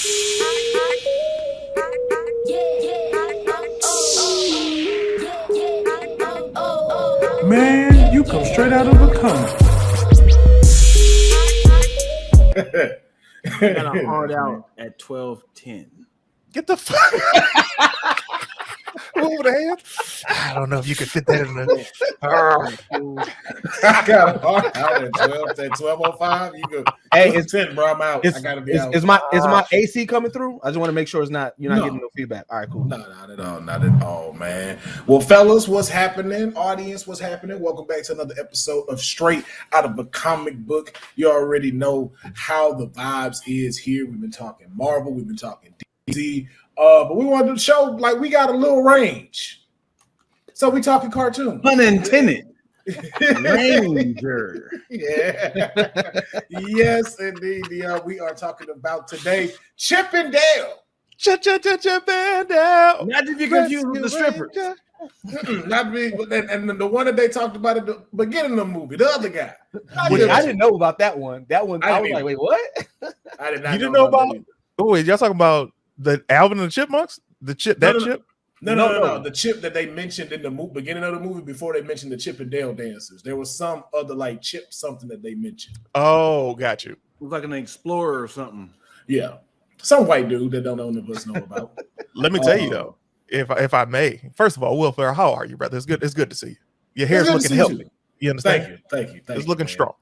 Man, you come straight out of a comic. I got a hard out at 12:10. Get the fuck. Who the hell? I don't know if you could fit that in the. I got a hard out at 12:05. You go. Hey, it's 10, bro. I'm out. I gotta be out. Is my AC coming through? I just want to make sure you're not getting no feedback. All right, cool. No, not at all, man. Well, fellas, what's happening? Audience, what's happening? Welcome back to another episode of Straight Out of a Comic Book. You already know how the vibes is here. We've been talking Marvel, we've been talking DC, but we wanted to show like we got a little range. So we talking cartoon. Pun intended. Ranger. Yeah. Yes, indeed. We are talking about today Chip and Dale. Chip and Dale. Not to be confused with the strippers. Not me, and the one that they talked about at the beginning of the movie, the other guy. I didn't know about that one. That one, I was like, wait, what? I did not. You didn't know about? Oh, wait, y'all talking about the Alvin and the Chipmunks? The chip, that chip? No. The chip that they mentioned in the beginning of the movie before they mentioned the Chip and Dale dancers. There was some other like chip something that they mentioned. Oh, got you. It was like an explorer or something. Yeah, some white dude that none of us know about. Let me tell you though, if I may, first of all, Will Pharaoh, how are you, brother? It's good to see you. Your hair's looking healthy. You understand? Thank you. It's looking strong.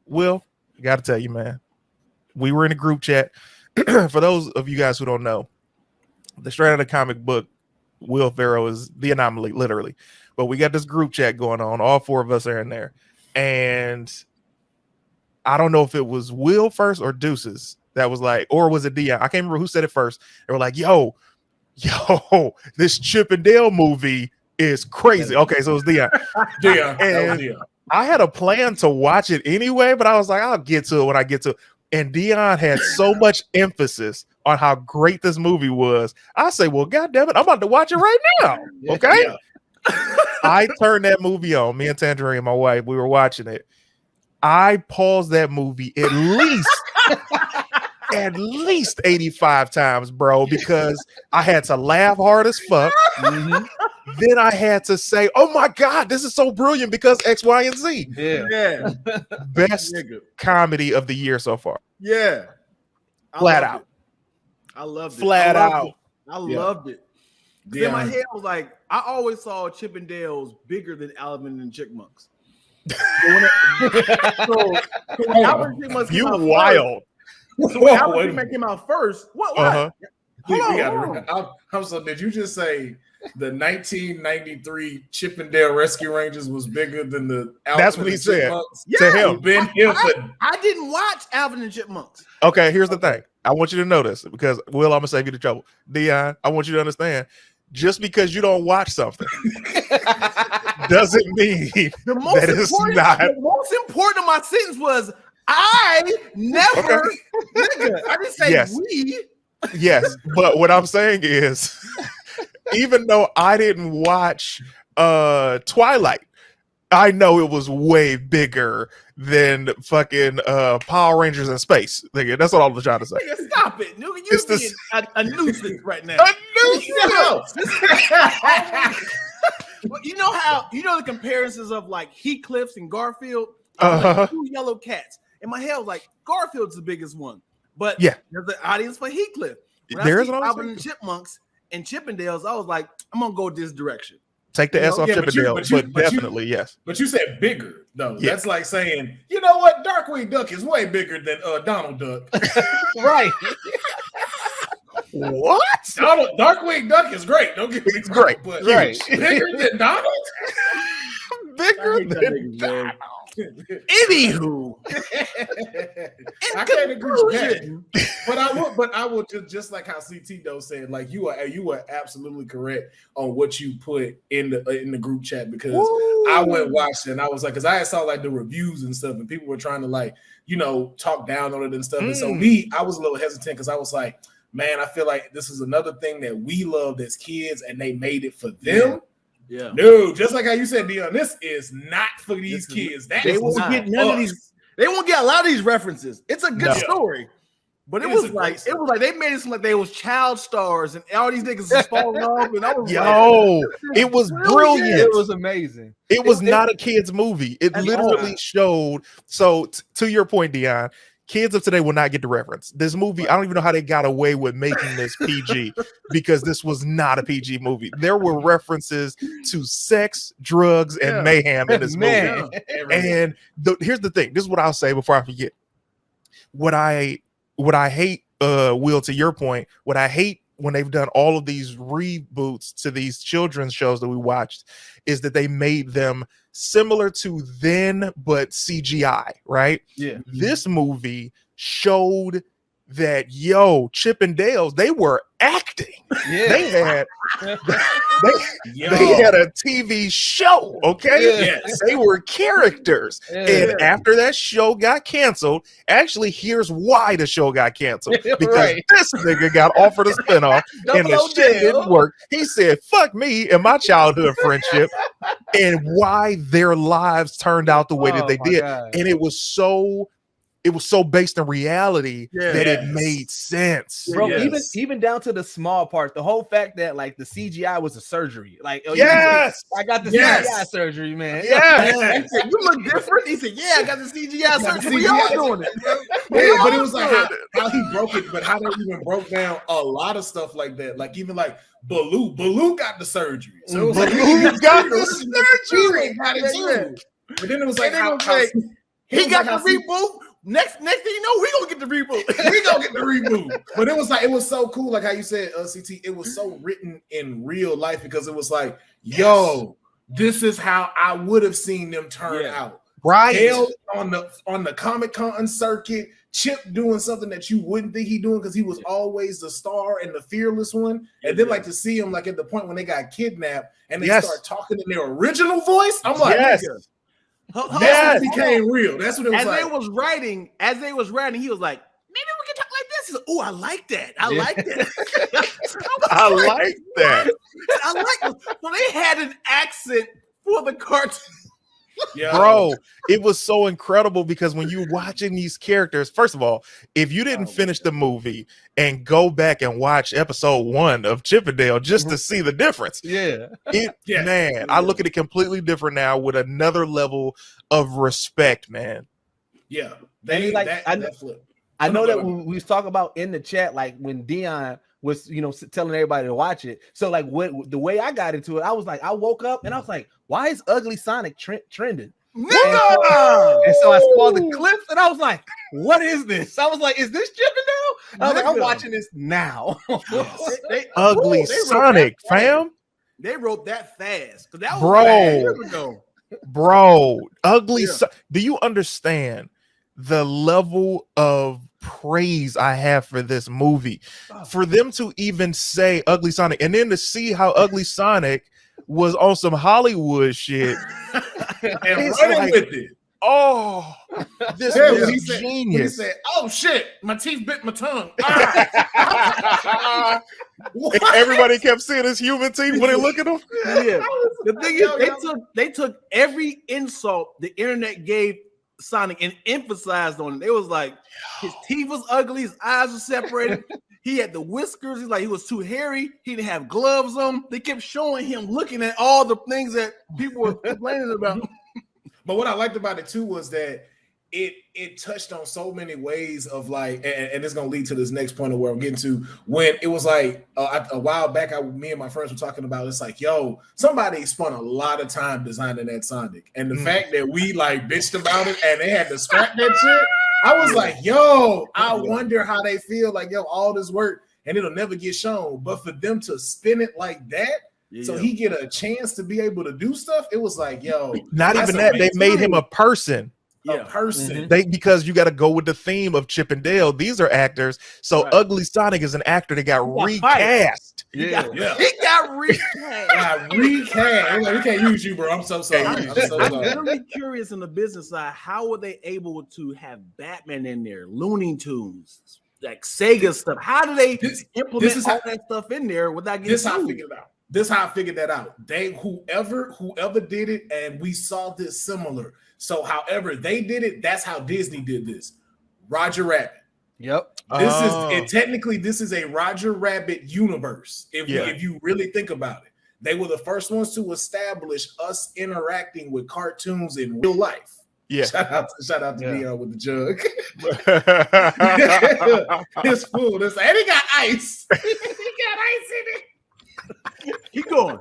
Will, I got to tell you, man, we were in a group chat. For those of you guys who don't know, the Straight Out of Comic Book, Will Pharaoh is the anomaly, literally. But we got this group chat going on. All four of us are in there. And I don't know if it was Will first or Deuces that was like, or was it Dion? I can't remember who said it first. They were like, yo, this Chip and Dale movie is crazy. Okay, so it was Dion. Dion. I had a plan to watch it anyway, but I was like, I'll get to it when I get to it. And Dion had so much emphasis on how great this movie was. I say, well, goddamn it, I'm about to watch it right now. Okay. Yeah. I turned that movie on. Me and Tangerine, my wife, we were watching it. I paused that movie at least 85 times, bro, because I had to laugh hard as fuck. Mm-hmm. Then I had to say, oh my God, this is so brilliant because X, Y, and Z. Yeah. Best comedy of the year so far. Yeah. Flat out. I loved it. Flat out. I loved it. In my head, I was like, I always saw Chip and Dale's bigger than Alvin and Chipmunks. So when Alvin and Chipmunks you wild. So when Alvin and Chipmunks came out first, what? Uh-huh. Hold on. So did you just say the 1993 Chip and Dale Rescue Rangers was bigger than the Alvin? That's what he said. Yeah, to him. I didn't watch Alvin and Chipmunks. Okay, here's the thing. I want you to know this because, Will, I'm going to save you the trouble. Dion, I want you to understand, just because you don't watch something doesn't mean that it's not. The most important of my sentence was, I never, nigga. I didn't say we. Yes, but what I'm saying is, even though I didn't watch Twilight, I know it was way bigger than fucking Power Rangers in space. Nigga, that's what I was trying to say. Nigga, stop it. Nigga, you're being a nuisance right now. A nuisance. Well, you know the comparisons of like Heathcliffs and Garfield? Like two yellow cats. In my head, I was like, Garfield's the biggest one. But there's an audience for Heathcliff. When I see Alvin and Chipmunks and Chippendales, I was like, I'm gonna go this direction. Take the S off Chippendale, but definitely yes. But you said bigger though. Yeah. That's like saying, you know what, Darkwing Duck is way bigger than Donald Duck. Right. What? Darkwing Duck is great. Don't get me wrong, great, but right. Bigger than Donald. Bigger than Donald. Anywho, I can't agree with that. But I would just like how CT though said, like you are absolutely correct on what you put in the group chat because I went and watched it and I was like, because I saw like the reviews and stuff and people were trying to like talk down on it and stuff. And so I was a little hesitant because I was like, man, I feel like this is another thing that we loved as kids and they made it for them. Yeah. No, just like how you said, Dion, this is not for these kids. They won't get none of these. They won't get a lot of these references. It's a good story. But it was like they made it seem like they was child stars and all these niggas was falling off. And I was it was brilliant. It was amazing. It was not a kid's movie. It literally showed. So to your point, Dion, kids of today will not get the reference. This movie, I don't even know how they got away with making this PG because this was not a PG movie. There were references to sex, drugs, and mayhem in this movie. And here's the thing. This is what I'll say before I forget. What I hate, Will, to your point, what I hate when they've done all of these reboots to these children's shows that we watched is that they made them similar to then, but CGI, right? Yeah. This movie showed that, Chip and Dale's, they were acting. Yeah. They had a TV show, okay? Yes. They were characters. Yeah. And after that show got canceled, actually, here's why the show got canceled. Because this nigga got offered a spinoff and the shit didn't work. He said, fuck me and my childhood friendship, and why their lives turned out the way that they did. God. And it was so based in reality that it made sense. Bro, even down to the small part, the whole fact that like the CGI was a surgery. Like, I got the CGI surgery, man. Yes. You look different. He said, I got the CGI surgery. We all doing it. But it was like how he broke it, but how they even broke down a lot of stuff like that. Like even like Baloo got the surgery. So it was Baloo got the surgery. But then it was like he got the reboot. Next thing you know, we gonna get the reboot. But it was like, it was so cool, like how you said, CT. It was so written in real life because it was like, this is how I would have seen them turn out. Right. Dale on the Comic-Con circuit, Chip doing something that you wouldn't think he doing because he was always the star and the fearless one. And then like to see him like at the point when they got kidnapped and they start talking in their original voice. I'm like, that became real. That's what it was as like. As they was writing, he was like, maybe we can talk like this. He's like, oh, I like that. I like that. I like that. So they had an accent for the cartoon. Bro, it was so incredible because when you're watching these characters, first of all, if you didn't finish the movie and go back and watch episode 1 of Chip and Dale just to see the difference, I look at it completely different now with another level of respect, man. I know that when we talk about in the chat, like when Dion was, telling everybody to watch it. So like the way I got into it, I was like, I woke up and I was like, why is Ugly Sonic trending? And so I saw the clips and I was like, what is this? I was like, is this Chip and Dale? I was like, I'm watching this now. Ugly Sonic, fam. They wrote that fast. Because that was years ago. Bro, Ugly Sonic. Do you understand the level of praise I have for this movie? For them to even say Ugly Sonic and then to see how Ugly Sonic was on some Hollywood shit and running with it. Oh, this was genius. He said, "Oh shit, my teeth bit my tongue." Everybody kept seeing his human teeth when they look at him. Yeah. The thing is, they took every insult the internet gave Sonic and emphasized on it. They was like, his teeth was ugly, his eyes were separated. He had the whiskers. He's like, he was too hairy. He didn't have gloves on. They kept showing him looking at all the things that people were complaining about. But what I liked about it too was that it touched on so many ways of like, and it's gonna lead to this next point of where I'm getting to. When it was like a while back, me and my friends were talking about. It's like, somebody spent a lot of time designing that Sonic, and the fact that we like bitched about it and they had to scrap that shit. I was like, I wonder how they feel like, all this work and it'll never get shown. But for them to spin it like that, so he get a chance to be able to do stuff, it was like, not even that. They made him a person. A person. Because you got to go with the theme of Chip and Dale. These are actors. So Ugly Sonic is an actor that got recast. He got recast. Like, we can't use you, bro. I'm so sorry. I'm really curious in the business side, how were they able to have Batman in there, Looney Tunes, like Sega stuff? How do they implement all that stuff in there without getting this? How I figured it out. This how I figured that out. Whoever did it, and we saw this similar. So however they did it, that's how Disney did this. Roger Rabbit. Yep. This is it. Technically, this is a Roger Rabbit universe. If you really think about it, they were the first ones to establish us interacting with cartoons in real life. Yeah. Shout out to Dion with the jug. It's full. And he got ice. He got ice in it. Keep going.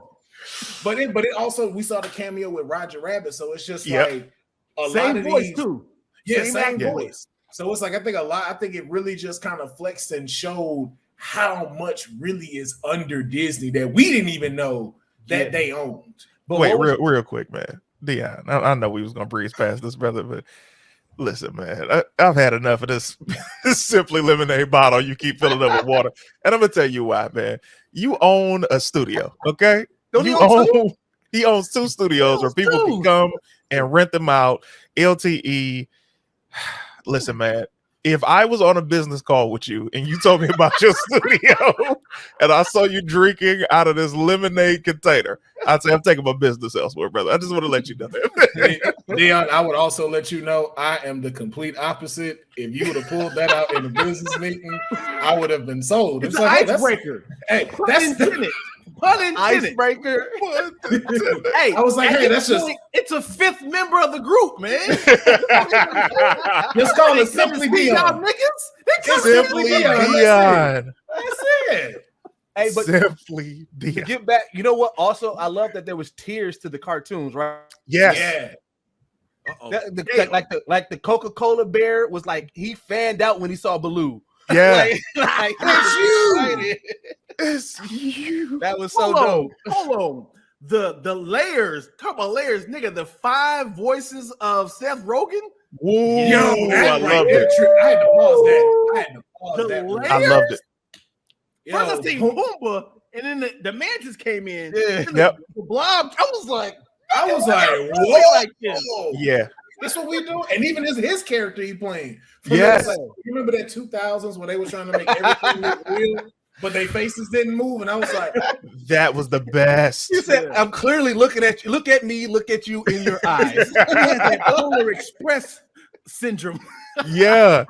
But it also, we saw the cameo with Roger Rabbit, so it's just like a same lot of voice these, too. Yeah, same voice. So it's like I think it really just kind of flexed and showed how much really is under Disney that we didn't even know that they owned. But wait, real quick, man. Dion, I know we was gonna breeze past this, brother, but listen, man, I've had enough of this Simply Lemonade bottle you keep filling up with water, and I'm gonna tell you why, man. You own a studio, okay? He owns 2 studios where people can come and rent them out. LTE. Listen, man. If I was on a business call with you and you told me about your studio and I saw you drinking out of this lemonade container, I'd say I'm taking my business elsewhere, brother. I just want to let you know that. Dion, I would also let you know I am the complete opposite. If you would have pulled that out in a business meeting, I would have been sold. It's an icebreaker. Hey, that's icebreaker. Hey, I was like, hey, that's just it's a 5th member of the group, man. Just call it Simply Dion. Simply Dion. That's it. Hey, but Simply Dion. To get back, you know what? Also, I love that there was tears to the cartoons, right? Yes. Yeah. Like the Coca-Cola bear was like he fanned out when he saw Baloo. Yeah. like it's you. It's you. That was so dope. Hold on. The layers, talk about layers, nigga. The 5 voices of Seth Rogen. Whoa, Yo, I love it. I had to pause that. I loved it. First I seen Pumbaa, and then the Mantis came in. Yeah. Yep. The Blob. I was like, whoa. Like this. Yeah. That's what we do. And even his character he playing. Yes. You remember that 2000s when they were trying to make everything look real, but their faces didn't move, and I was like, that was the best. You said, I'm clearly looking at you. Look at me. Look at you in your eyes. That Polar Express syndrome. Yeah.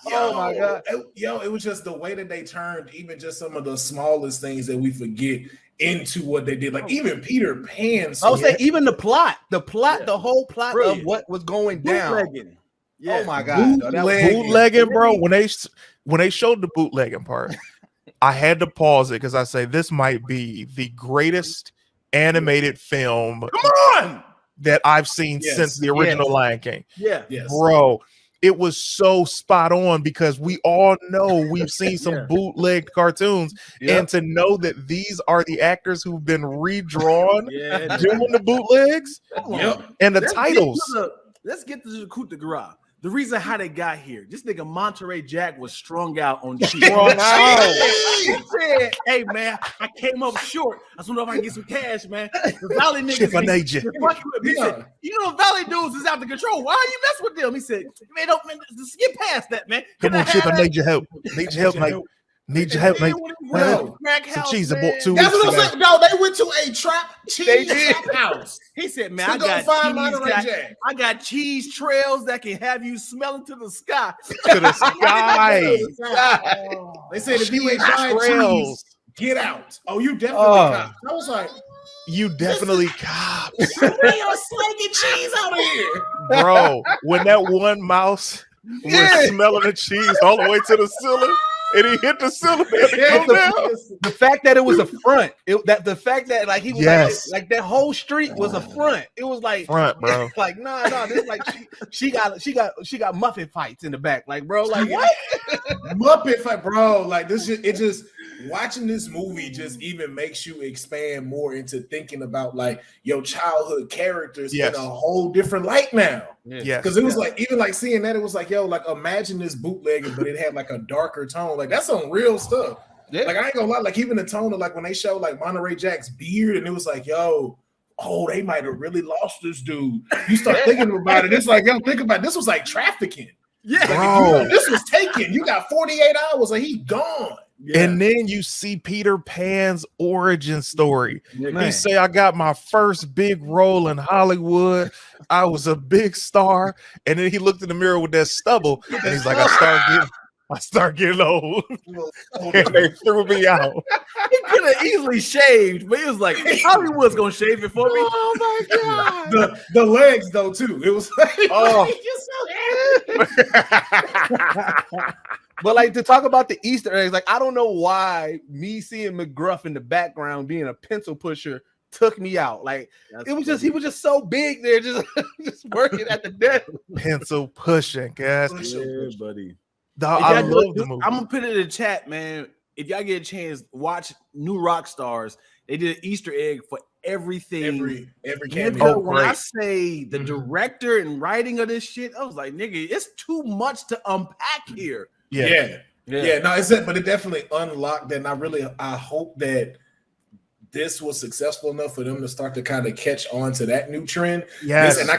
Oh my God. It was just the way that they turned even just some of the smallest things that we forget into what they did. Like even Peter Pan. I would say even the whole plot Brilliant. of what was going down. Bootlegging. Yeah. Oh my God. Bootlegging, bro. When they showed the bootlegging part, I had to pause it because I say this might be the greatest animated film that I've seen since the original Lion King. Yeah. Yes. Bro, it was so spot on because we all know we've seen some bootlegged cartoons, and to know that these are the actors who've been redrawn doing the bootlegs and the titles. Let's get to the coup de grace. The reason how they got here, this nigga Monterey Jack was strung out on cheese. He said, "Hey man, I came up short. I just wonder if I can get some cash, man. The Valley niggas, he said, you know, Valley dudes is out of control. Why are you mess with them?" He said, "Man, don't just get past that, man. Come on, Chip, I need your help. Need your help, mate. Need your help, mate. Some cheese I bought 2 weeks ago." That's what I'm saying. No, they went to a cheese trap house. He said, "Man, I got cheese trails that can have you smelling to the sky." To the sky. They said if you ain't buying cheese, get out. Oh, you definitely cops. I was like, you definitely cops. We are slinging cheese out here, bro. When that one mouse was smelling the cheese all the way to the ceiling. And he hit the cylinder. The fact that it was a front, the fact that like he was like that whole street was a front. It was like front, bro. Like no, this like she got Muppet fights in the back. Like bro, like what? Muppet fight, bro. Like this, it just watching this movie just even makes you expand more into thinking about like your childhood characters in a whole different light now. Yeah, because it was like even like seeing that, it was like, yo, like imagine this bootlegging, but it had like a darker tone. Like that's some real stuff. Yeah. Like I ain't gonna lie, like even the tone of like when they showed like Monterey Jack's beard, and it was like, yo, they might have really lost this dude. You start thinking about it, it's like, yo, think about it. This was like trafficking. Yeah, like, this was taken. You got 48 hours, and he gone. Yeah. And then you see Peter Pan's origin story. He say, "I got my first big role in Hollywood. I was a big star." And then he looked in the mirror with that stubble, and he's like, "I I start getting old. And they threw me out. He could have easily shaved, but he was like, Hollywood's gonna shave it for me. Oh my god! The legs though too. It was like, But like to talk about the Easter eggs, like I don't know why me seeing McGruff in the background being a pencil pusher took me out. Like he was just so big there, just working at the desk. Pencil pushing, guys. Yeah, buddy. I love the movie. I'm gonna put it in the chat, man. If y'all get a chance, watch New Rock Stars. They did an Easter egg for everything. Every cameo. When I say the director and writing of this shit, I was like, nigga, it's too much to unpack here. Yeah. No, but it definitely unlocked that. And I hope that this was successful enough for them to start to kind of catch on to that new trend. Yes, and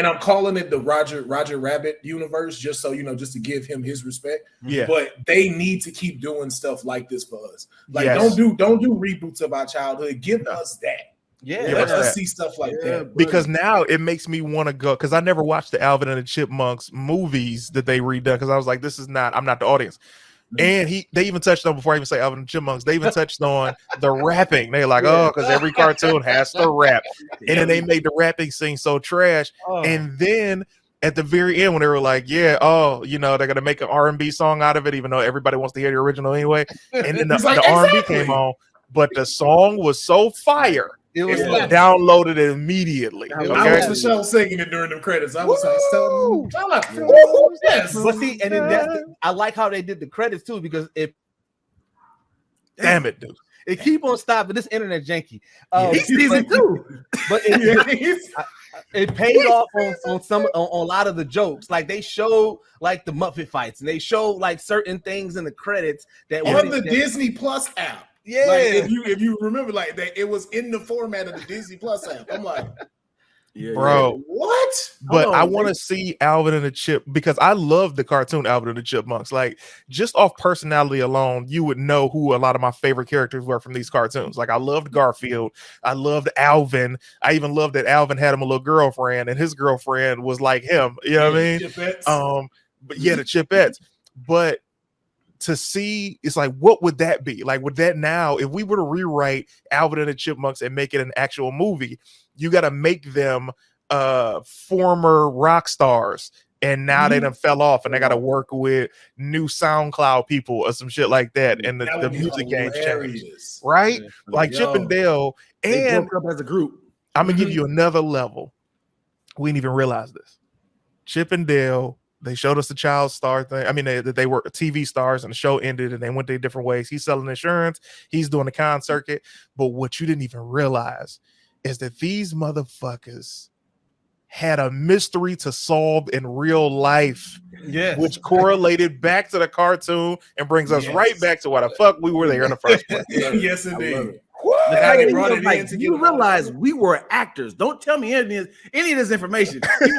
I'm calling it the Roger Rabbit universe, just so you know, just to give him his respect. Yeah, but they need to keep doing stuff like this for us. Like, yes. don't do reboots of our childhood. Give us that. Let us see stuff like that. Because now it makes me want to go, because I never watched the Alvin and the Chipmunks movies that they redone, because I was like, I'm not the audience. And they even touched on, before I even say Alvin and the Chipmunks, they even touched on the rapping. They're like, because every cartoon has to rap. And then they made the rapping scene so trash. And then at the very end, when they were like, they're gonna make an R&B song out of it, even though everybody wants to hear the original anyway. And then the R&B came on, but the song was so fire. It was downloaded it immediately. Okay? I was the show singing it during the credits. I was like, yes. But see, and then I like how they did the credits too, because damn it, dude. It keep on stopping. This internet janky. He's season 2. But it paid off on a lot of the jokes. Like they showed like the Muppet fights, and they showed like certain things in the credits that on the Disney Plus app. Yeah, like if you remember, like it was in the format of the Disney Plus app. I'm like, bro, what? But I want to see Alvin and the Chip, because I love the cartoon Alvin and the Chipmunks. Like, just off personality alone, you would know who a lot of my favorite characters were from these cartoons. Like, I loved Garfield, I loved Alvin. I even loved that Alvin had him a little girlfriend, and his girlfriend was like him. You know what I mean? Chipettes. But the Chipettes. But to see, it's like, what would that be? Like, would that now, if we were to rewrite Alvin and the Chipmunks and make it an actual movie, you got to make them former rock stars, and now they done fell off, and they got to work with new SoundCloud people or some shit like that, and the music game changed, right? Like Chip and Dale, and broke up as a group. I'm gonna give you another level. We didn't even realize this. Chip and Dale, they showed us the child star thing. I mean, they were TV stars, and the show ended, and they went their different ways. He's selling insurance, he's doing the con circuit. But what you didn't even realize is that these motherfuckers had a mystery to solve in real life, which correlated back to the cartoon and brings us right back to why the fuck we were there in the first place. Yes, indeed. You realize we were actors. Don't tell me any of this information. He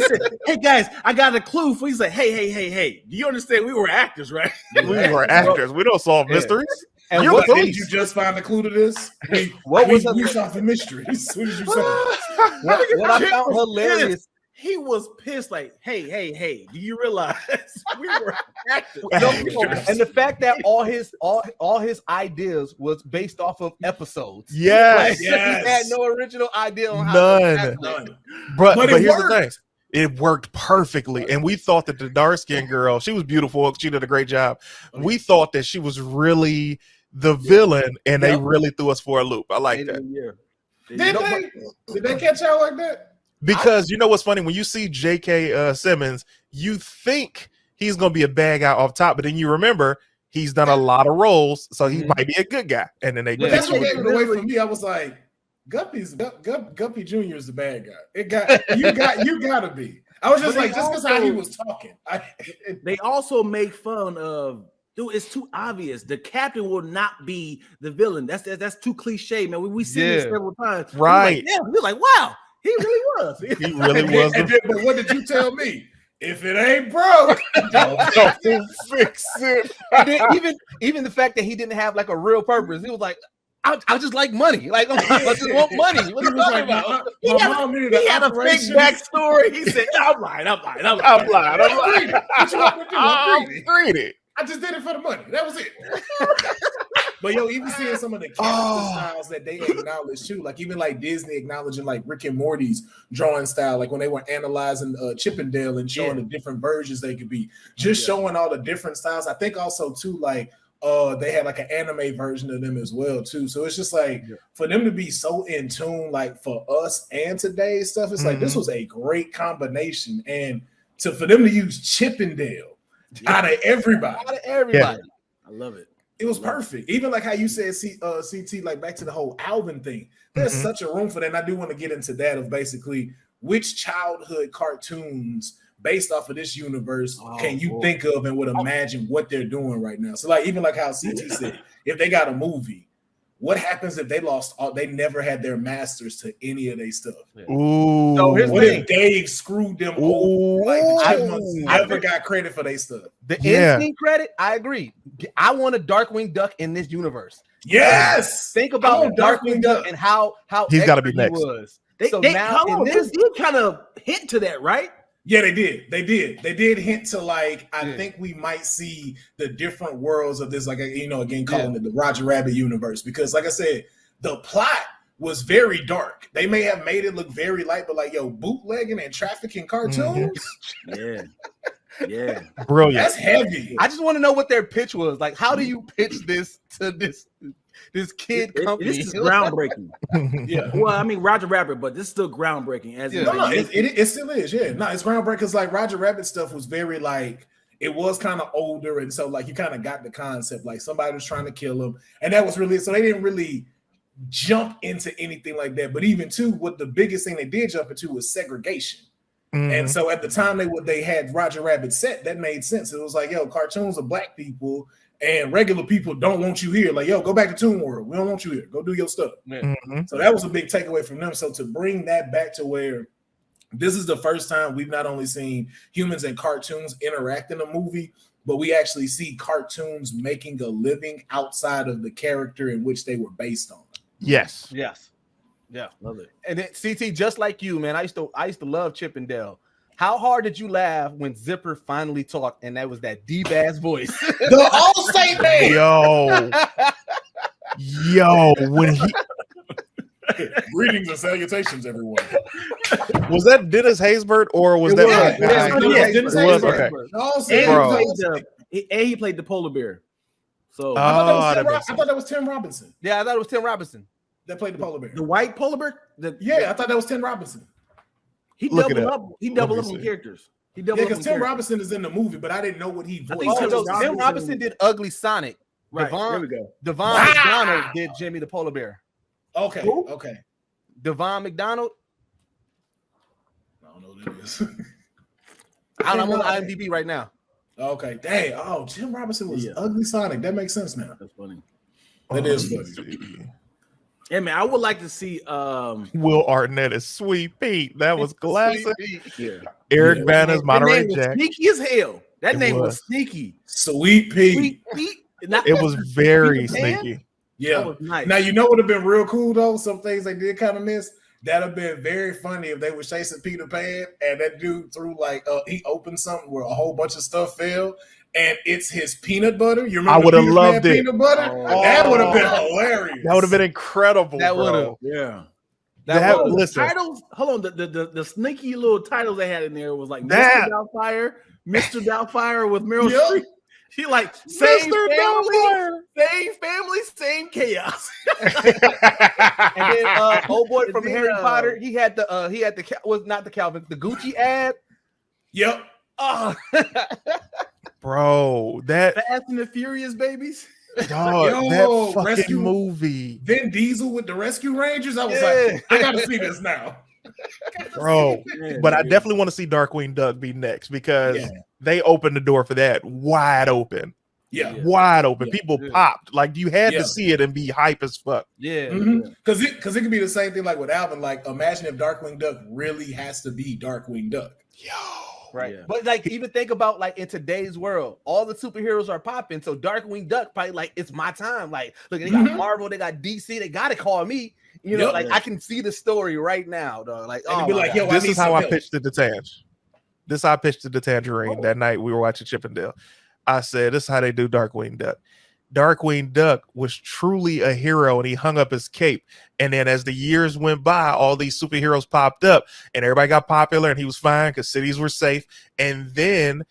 said, "Hey guys, I got a clue." He said, "Hey, do you understand? We were actors, right? We were actors. We don't solve mysteries." And did you just find the clue to this? We solved the mysteries. What did you say? What I found hilarious. He was pissed, like, hey, do you realize we were actors? And the fact that all his ideas was based off of episodes. Yes. He had no original idea on none. But here's the thing. It worked perfectly. And we thought that the dark-skinned girl, she was beautiful. She did a great job. We thought that she was really the villain, and they really threw us for a loop. I like that. Did they catch out like that? Because you know what's funny? When you see J.K. Simmons, you think he's going to be a bad guy off top, but then you remember he's done a lot of roles, so he might be a good guy. And then that's what gave it away from me. I was like, Guppy Jr. is the bad guy. You got to be. I was just like, just because how he was talking. They also make fun of, dude, it's too obvious. The captain will not be the villain. That's too cliche, man. We see this several times. Right. We're like, wow. He really was. He really was. But what did you tell me? If it ain't broke, don't fix it. Even the fact that he didn't have like a real purpose, he was like, I just like money. Like I just want money. What are you talking about? He had a fake backstory. He said, I'm lying. I'm greedy. I just did it for the money. That was it. But even seeing some of the character styles that they acknowledge too, like even like Disney acknowledging like Rick and Morty's drawing style, like when they were analyzing Chippendale and showing the different versions they could be, just showing all the different styles. I think also too, like they had like an anime version of them as well too. So it's just like for them to be so in tune, like for us and today's stuff, it's like this was a great combination, and for them to use Chippendale out of everybody, I love it. It was perfect. Even like how you said, CT, like back to the whole Alvin thing. There's such a room for that. And I do want to get into that of basically which childhood cartoons based off of this universe can you think of and would imagine what they're doing right now. So like even like how CT said, if they got a movie, what happens if they lost they never had their masters to any of their stuff? Ooh. So here's what if Dave screwed them over? Like the Chipmunks never got credit for their stuff. The instinct credit, I agree. I want a Darkwing Duck in this universe. Yes. Think about Darkwing Duck and how he's got to be next. They did kind of hint to that, right? Yeah, they did. They did hint to like, I think we might see the different worlds of this, like, again, calling it the Roger Rabbit universe. Because like I said, the plot was very dark. They may have made it look very light, but like, bootlegging and trafficking cartoons. Yeah. Brilliant. That's heavy. I just want to know what their pitch was. Like, how do you pitch this to this kid company? This is groundbreaking. Yeah. Well, I mean Roger Rabbit, but this is still groundbreaking. It still is. Yeah. No, it's groundbreaking because like Roger Rabbit stuff was very like it was kind of older, and so like you kind of got the concept. Like somebody was trying to kill him, and that was really so they didn't really jump into anything like that. But even too, what the biggest thing they did jump into was segregation. And so at the time they had Roger Rabbit set, that made sense. It was like, cartoons are black people and regular people don't want you here. Like, go back to Toon World. We don't want you here. Go do your stuff. So that was a big takeaway from them. So to bring that back to where this is the first time we've not only seen humans and cartoons interact in a movie, but we actually see cartoons making a living outside of the character in which they were based on. Yes. Yeah, love it. And then CT, just like you, man, I used to love Chippendale. How hard did you laugh when Zipper finally talked and that was that deep ass voice? The Allstate man. Yo, when he greetings and salutations, everyone. Was that Dennis Haysbert or was that Dennis Haysbert? Okay. And he played the polar bear. So I thought that was Tim Robinson. Yeah, I thought it was Tim Robinson that played the polar bear. The white polar bear? I thought that was Tim Robinson. He doubled up. He doubled up on characters. Because Tim Robinson is in the movie, but I didn't know what he voiced. Tim Robinson did Ugly Sonic. Right. There we go. Devon McDonald did Jimmy the Polar Bear. Okay. Who? Okay. Devon McDonald. I don't know what it is. I'm on IMDb right now. Okay. Dang. Oh, Tim Robinson was Ugly Sonic. That makes sense now. That's funny. That is funny. Yeah, man, I would like to see Will Arnett as Sweet Pete. That was classic. Yeah. Eric Bana's Monterey Jack. Sneaky as hell. That name was sneaky. Sweet Pete. Sweet Pete. It was very sneaky. Yeah. That was nice. Now you know what would have been real cool though. Some things they did kind of miss. That'd have been very funny if they were chasing Peter Pan and that dude threw like he opened something where a whole bunch of stuff fell. And it's his peanut butter. You remember? I would have loved it. Peanut butter. That would have been hilarious. That would have been incredible. That would have. Yeah. Listen. Titles. Hold on. The sneaky little titles they had in there was like Mr. Mr. Doubtfire with Meryl Streep. She like same family, same chaos. And then old boy from Harry Potter, he had the Gucci ad. Yep. Bro, that Fast and the Furious babies. Dog, that fucking movie. Vin Diesel with the Rescue Rangers. I was like, I gotta see this now. Bro, but I definitely want to see Darkwing Duck be next because they opened the door for that wide open. Yeah, wide open. People popped. Like you had to see it and be hype as fuck. Yeah, because it could be the same thing like with Alvin. Like imagine if Darkwing Duck really has to be Darkwing Duck. Yo. Right. Yeah. But like even think about like in today's world, all the superheroes are popping. So Darkwing Duck probably like it's my time. Like look, they got Marvel, they got DC, they gotta call me. You know, like I can see the story right now, though. Like, and be like, yo, this is how I pitched it to Tange. This is how I pitched it to Tangerine that night we were watching Chippendale. I said, this is how they do Darkwing Duck. Darkwing Duck was truly a hero, and he hung up his cape. And then as the years went by, all these superheroes popped up, and everybody got popular, and he was fine because cities were safe. And then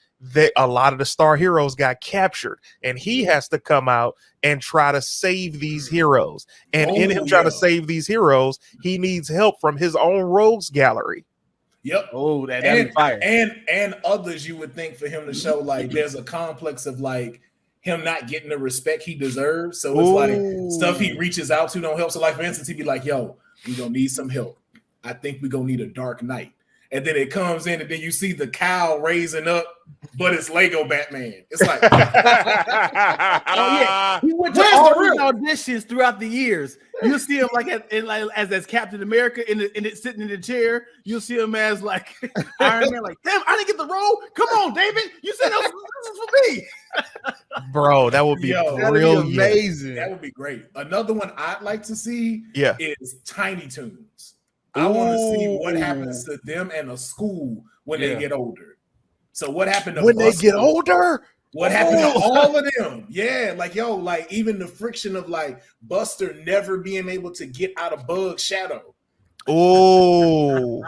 a lot of the star heroes got captured, and he has to come out and try to save these heroes. And in him trying to save these heroes, he needs help from his own rogues gallery. Yep. Oh, that'd fire. And others you would think for him to show like there's a complex of like him not getting the respect he deserves. So it's like stuff he reaches out to don't help. So like for instance, he'd be like, yo, we gonna need some help. I think we're gonna need a Dark Knight. And then it comes in, and then you see the cow raising up, but it's Lego Batman. It's like, he went to all these auditions throughout the years. You'll see him like as Captain America in it sitting in the chair. You'll see him as like Iron Man. Like, damn, I didn't get the role. Come on, David. You said this is for me, bro. That would be amazing. That would be great. Another one I'd like to see, is Tiny Toons. I want to see what happens to them and a school when they get older. So what happened to when they get older? What happened to all of them? Yeah, like yo, like even the friction of like Buster never being able to get out of Bug's shadow. Oh,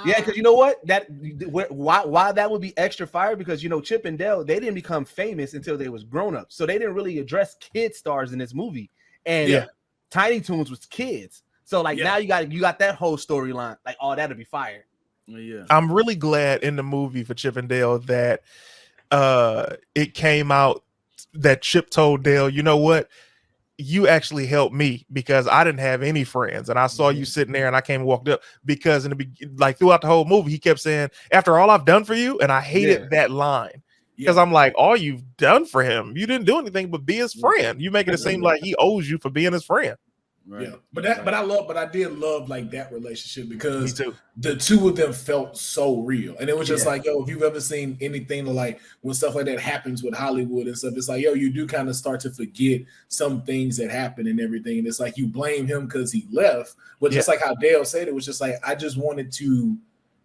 yeah, because you know what? Why that would be extra fire? Because you know Chip and Dale, they didn't become famous until they was grown up, so they didn't really address kid stars in this movie. And Tiny Toons was kids. So like now you got that whole storyline. Like, oh, that'd be fire. Yeah. I'm really glad in the movie for Chip and Dale that it came out that Chip told Dale, you know what? You actually helped me because I didn't have any friends. And I saw you sitting there and I came and walked up because like throughout the whole movie, he kept saying, after all I've done for you. And I hated that line because I'm like, all you've done for him, you didn't do anything but be his friend. You making it seem like he owes you for being his friend. Right. Yeah, but I did love like that relationship because the two of them felt so real, and it was just like, yo, if you've ever seen anything like when stuff like that happens with Hollywood and stuff, it's like, yo, you do kind of start to forget some things that happen and everything, and it's like you blame him because he left, but just like how Dale said, it was just like I just wanted to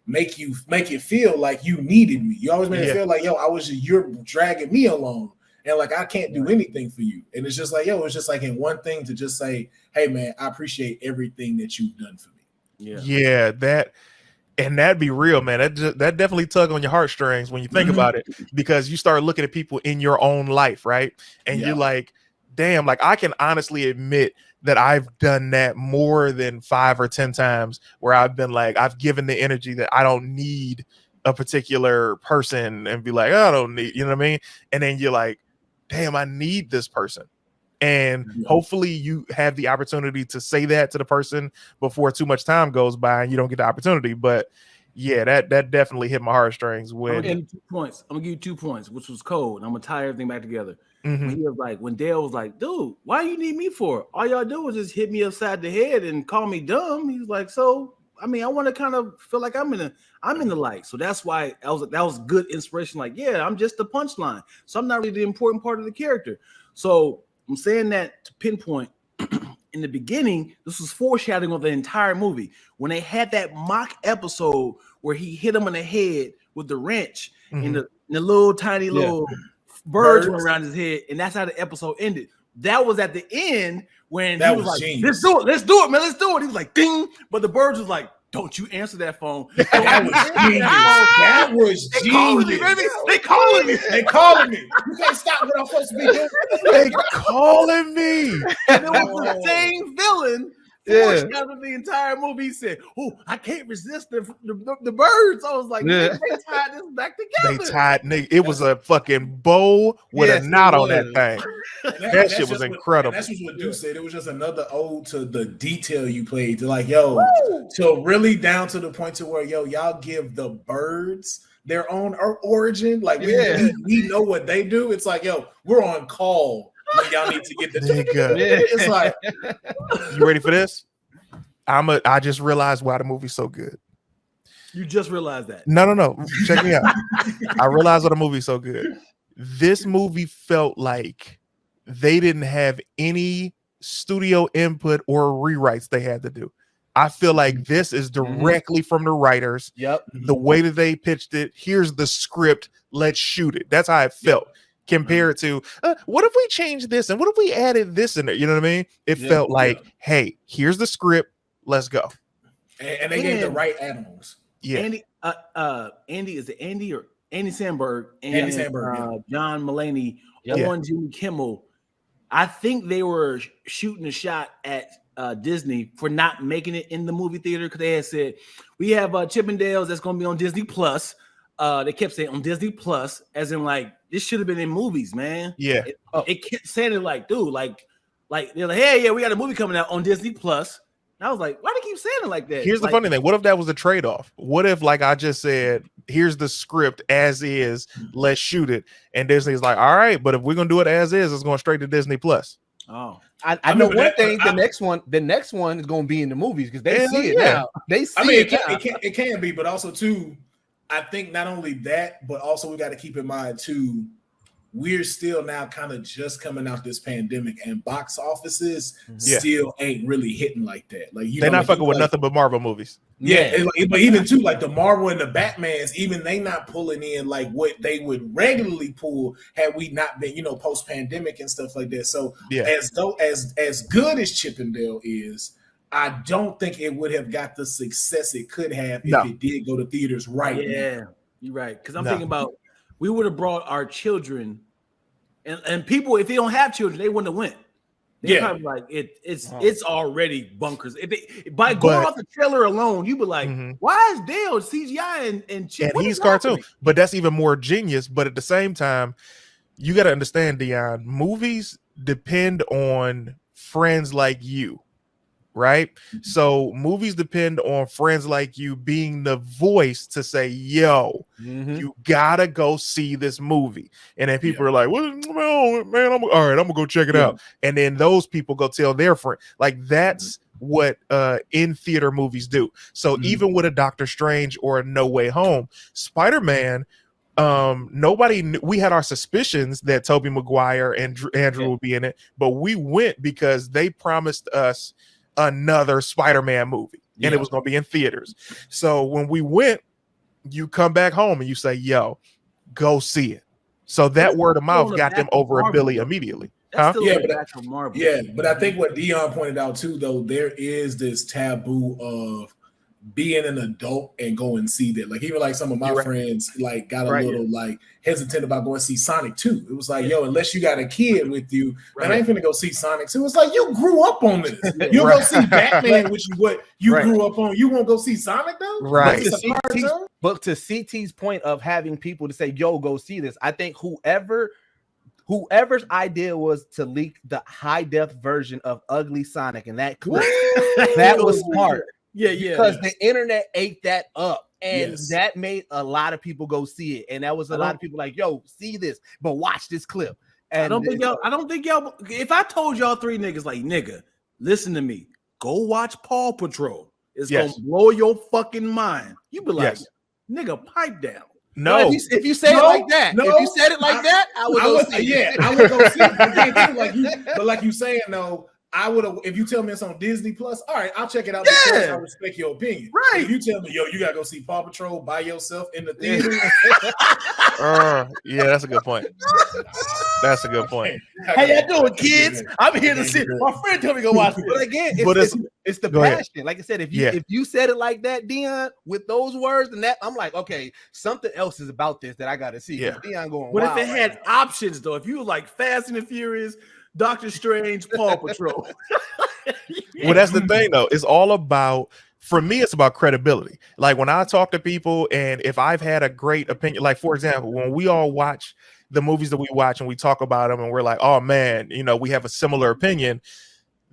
make it feel like you needed me. You always made it feel like, yo, you're dragging me along. And like I can't do anything for you. And it's just like, yo, it's just like in one thing to just say, hey man, I appreciate everything that you've done for me. Yeah, that'd be real, man. That definitely tug on your heartstrings when you think about it, because you start looking at people in your own life, right? And you're like, damn, like I can honestly admit that I've done that more than 5 or 10 times where I've been like, I've given the energy that I don't need a particular person and be like, I don't need, you know what I mean? And then you're like, damn, I need this person. And hopefully you have the opportunity to say that to the person before too much time goes by and you don't get the opportunity. But yeah, that definitely hit my heartstrings. When I'm gonna give you 2 points, which was cold. I'm gonna tie everything back together. When he was like, when Dale was like, dude, why you need me for? All y'all do is just hit me upside the head and call me dumb. He's like, so I mean, I want to kind of feel like I'm in the light. So that's why that was good inspiration. Like, yeah, I'm just the punchline. So I'm not really the important part of the character. So I'm saying that to pinpoint in the beginning, this was foreshadowing of the entire movie. When they had that mock episode where he hit him in the head with the wrench and the little tiny little birds went around his head. And that's how the episode ended. That was at the end when he was like, let's do it, man, let's do it. He was like, ding. But the birds was like, don't you answer that phone. That was genius. They calling me. They calling me. You can't stop what I'm supposed to be doing. They calling me. And it was the same villain. Foreshadowed the entire movie. He said, "Oh, I can't resist the birds." I was like, they tied this back together. It was a fucking bow with a knot on that thing. That shit was incredible. That's what Deuce said. It was just another ode to the detail you played. To like, yo, to really down to the point to where, yo, y'all give the birds their own origin. Like, we know what they do. It's like, yo, we're on call. When y'all need to get the it's like, you ready for this? I just realized why the movie's so good. You just realized that. No. Check me out. I realized why the movie's so good. This movie felt like they didn't have any studio input or rewrites they had to do. I feel like this is directly from the writers. Yep. The way that they pitched it. Here's the script. Let's shoot it. That's how it felt. Compared to what if we changed this and what if we added this in there? You know what I mean? It felt like, hey, here's the script. Let's go. And they gave the right animals. Yeah. Andy is it Andy or Andy Samberg and John Mulaney on Jimmy Kimmel. I think they were shooting a shot at Disney for not making it in the movie theater because they had said we have Chippendales that's going to be on Disney Plus. They kept saying on Disney Plus, as in like this should have been in movies, man. Yeah, it kept saying it like, dude, like they're like, hey, yeah, we got a movie coming out on Disney Plus. And I was like, why do they keep saying it like that? Here's the funny thing: what if that was a trade-off? What if, like I just said, here's the script as is, let's shoot it, and Disney's like, all right, but if we're gonna do it as is, it's going straight to Disney Plus. Oh, I know one thing. The next one is going to be in the movies because they see it now. They see it can be, but also too. I think not only that, but also we got to keep in mind too, we're still now kind of just coming out this pandemic, and box offices still ain't really hitting like that. Like they're not fucking with nothing but Marvel movies. Yeah, but even too, like the Marvel and the Batmans, even they not pulling in like what they would regularly pull had we not been, post pandemic and stuff like that. So as good as Chippendale is, I don't think it would have got the success it could have if it did go to theaters right now. You're right. Because I'm thinking about we would have brought our children and people, if they don't have children, they wouldn't have went. They're probably like it's already bunkers. By going off the trailer alone, you'd be like, why is Dale CGI and Chip? And he's cartoon, but that's even more genius. But at the same time, you got to understand, Dion, movies depend on friends like you. Right. So movies depend on friends like you being the voice to say, yo, you gotta go see this movie. And then people are like, well, man, I'm gonna go check it out. And then those people go tell their friend. Like that's what in theater movies do. So even with a Doctor Strange or a No Way Home, Spider-Man, nobody knew. We had our suspicions that Tobey Maguire and Andrew would be in it, but we went because they promised us another Spider-Man movie and it was going to be in theaters. So when we went, you come back home and you say, yo, go see it. So that word of mouth got them over a Billy immediately. But I think what Dion pointed out too, though, there is this taboo of being an adult and go and see that. Like even like some of my friends like got a little like hesitant about going to see Sonic 2. It was like, yo, unless you got a kid with you, man, I ain't finna go see Sonic 2. It's like you grew up on this. You'll go see Batman, which is what you grew up on. You won't go see Sonic though? Right. But to CT's point of having people to say, yo, go see this, I think whoever's idea was to leak the high def version of Ugly Sonic and that clip, that was smart. Because the internet ate that up, and that made a lot of people go see it, and that was a lot of people like, "Yo, see this, but watch this clip." And I don't think y'all. If I told y'all three niggas like, nigga, listen to me, go watch Paw Patrol. It's gonna blow your fucking mind. You be like, nigga, pipe down. No, if you say it like that, if you said it like that, I would go see it. I would go see it. But like you saying though. I would have, if you tell me it's on Disney Plus, all right, I'll check it out because I respect your opinion. Right. If you tell me, yo, you gotta go see Paw Patrol by yourself in the theater. That's a good point. That's a good point. How y'all doing, kids? I'm here to see. My friend told me to go watch it. But again, it's the passion. Like I said, if you said it like that, Dion, with those words and that, I'm like, okay, something else is about this that I gotta see. Yeah. Dion going. But if it had options though, if you were like Fast and the Furious, Doctor Strange, Paw Patrol. Well, that's the thing though. It's all about, for me, it's about credibility. Like when I talk to people and if I've had a great opinion, like for example, when we all watch the movies that we watch and we talk about them and we're like, oh man, we have a similar opinion.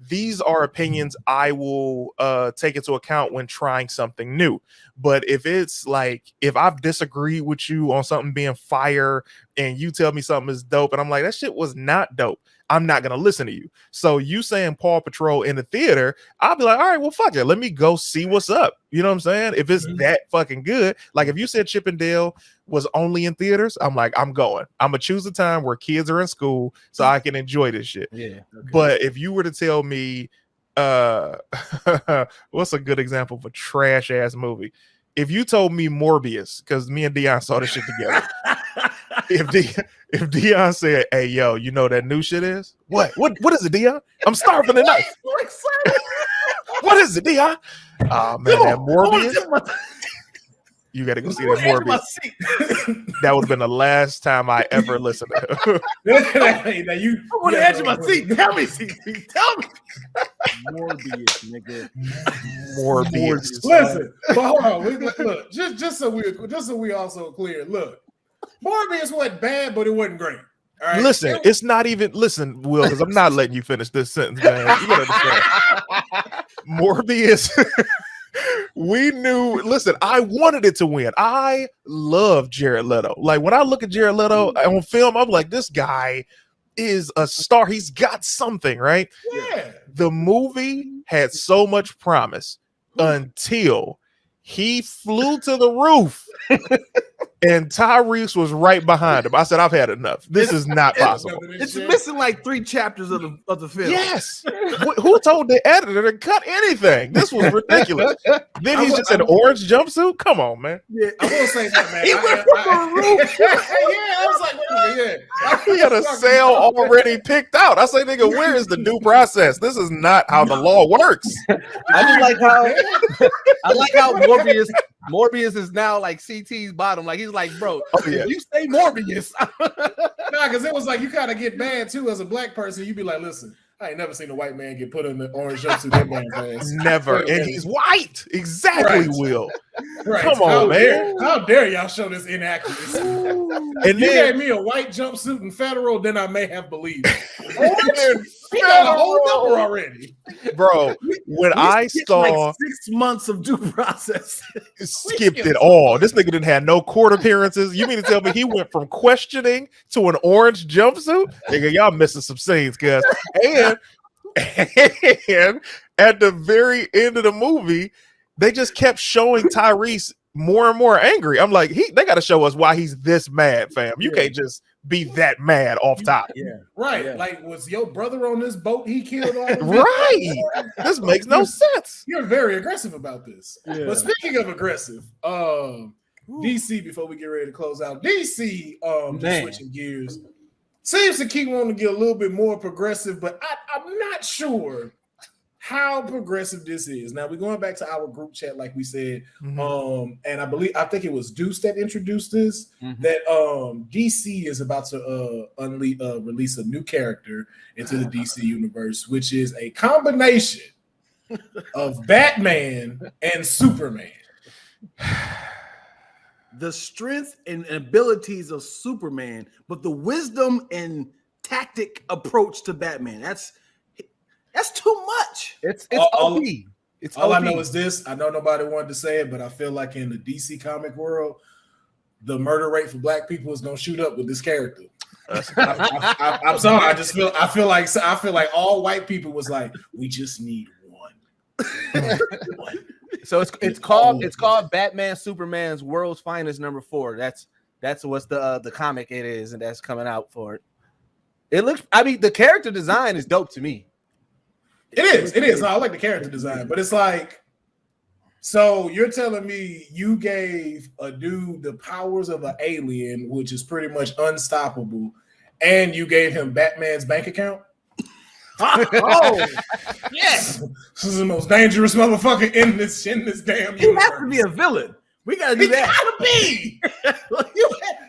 These are opinions I will take into account when trying something new. But if it's like, if I've disagreed with you on something being fire and you tell me something is dope and I'm like, that shit was not dope, I'm not gonna listen to you. So you saying Paw Patrol in the theater, I'll be like, all right, well, fuck it, let me go see what's up. You know what I'm saying? If it's that fucking good, like if you said Chip and Dale was only in theaters, I'm like, I'm going. I'm gonna choose a time where kids are in school so I can enjoy this shit. Yeah. Okay. But if you were to tell me, what's a good example of a trash ass movie? If you told me Morbius, because me and Dion saw this shit together. If Dion said, "Hey, yo, you know that new shit is what is it, Dion? I'm starving tonight. What is it, Dion? Oh man, that Morbius. You got to go see that Morbius. That would have been the last time I ever listened to him. I'm on the edge of my seat. Tell me, CT. Tell me. Morbius, nigga. Morbius. Listen, but hold on. Look, just so we also clear. Look, Morbius wasn't bad, but it wasn't great. All right? Listen, it's not even. Listen, Will, because I'm not letting you finish this sentence, man. You gotta understand. Morbius. We knew. Listen, I wanted it to win. I love Jared Leto. Like when I look at Jared Leto on film, I'm like, this guy is a star. He's got something, right? Yeah. The movie had so much promise until he flew to the roof and Tyrese was right behind him. I said, I've had enough. This is not possible. It's missing like 3 chapters of the film. Yes. Who told the editor to cut anything? This was ridiculous. Then he's just in an orange jumpsuit. Come on, man. Yeah, I will say that, man. He went from the roof. Yeah, I was like, He had a sale already picked out. I say, nigga, where is the due process? This is not how the law works. I just like how Morbius is now like CT's bottom. Like he's like, bro, you say Morbius. Nah, because it was like you kind of get mad too as a black person. You be like, listen, I ain't never seen a white man get put in the orange jumpsuit that damn fast. Never. And he's white. Exactly, Right. Will. Right. Come on, man. How dare y'all show this inaccuracy? And You then gave me a white jumpsuit in federal, then I may have believed it. Orange We got a whole number already. bro, when I saw like 6 months of due process. skipped it all. This nigga didn't have no court appearances. You mean to tell me he went from questioning to an orange jumpsuit? Nigga, y'all missing some scenes, guys. And at the very end of the movie, they just kept showing Tyrese more and more angry. I'm like, they got to show us why he's this mad, fam. You can't just be that mad off top. Yeah. Right. Yeah. Like, was your brother on this boat he killed all of them? Right. This makes no sense. You're very aggressive about this. Yeah. But speaking of aggressive, DC, before we get ready to close out, DC, just switching gears, seems to keep wanting to get a little bit more progressive, but I'm not sure how progressive this is. Now we're going back to our group chat, like we said, and I think it was Deuce that introduced this, that DC is about to release a new character into the DC universe, which is a combination of Batman and Superman. The strength and abilities of Superman, but the wisdom and tactic approach to Batman. That's too much. It's all, OP. It's all OP. I know is this. I know nobody wanted to say it, but I feel like in the DC comic world, the murder rate for black people is gonna shoot up with this character. I'm sorry. I feel like all white people was like, we just need one. So it's called Batman Superman's World's Finest #4. That's what's the comic it is, and that's coming out for it. It looks. I mean, the character design is dope to me. It is. I like the character design, but it's like, so you're telling me you gave a dude the powers of an alien, which is pretty much unstoppable, and you gave him Batman's bank account? Oh, yes. This is the most dangerous motherfucker in this damn universe. He has to be a villain. We gotta do that. Gotta be.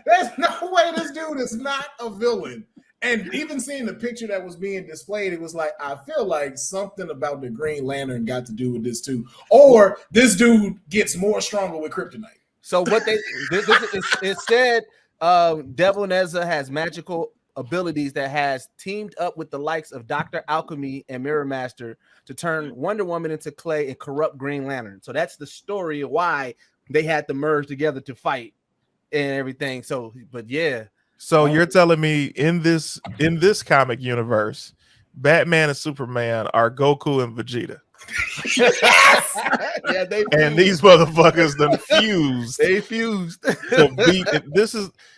There's no way this dude is not a villain. And even seeing the picture that was being displayed, it was like, I feel like something about the Green Lantern got to do with this too. Or this dude gets more stronger with kryptonite. So what it said, Devil Nezza has magical abilities that has teamed up with the likes of Dr. Alchemy and Mirror Master to turn Wonder Woman into clay and corrupt Green Lantern. So that's the story of why they had to merge together to fight and everything. So, but yeah. So you're telling me in this comic universe, Batman and Superman are Goku and Vegeta. Yes! Yeah, and these motherfuckers done fused. They fused. To beat it.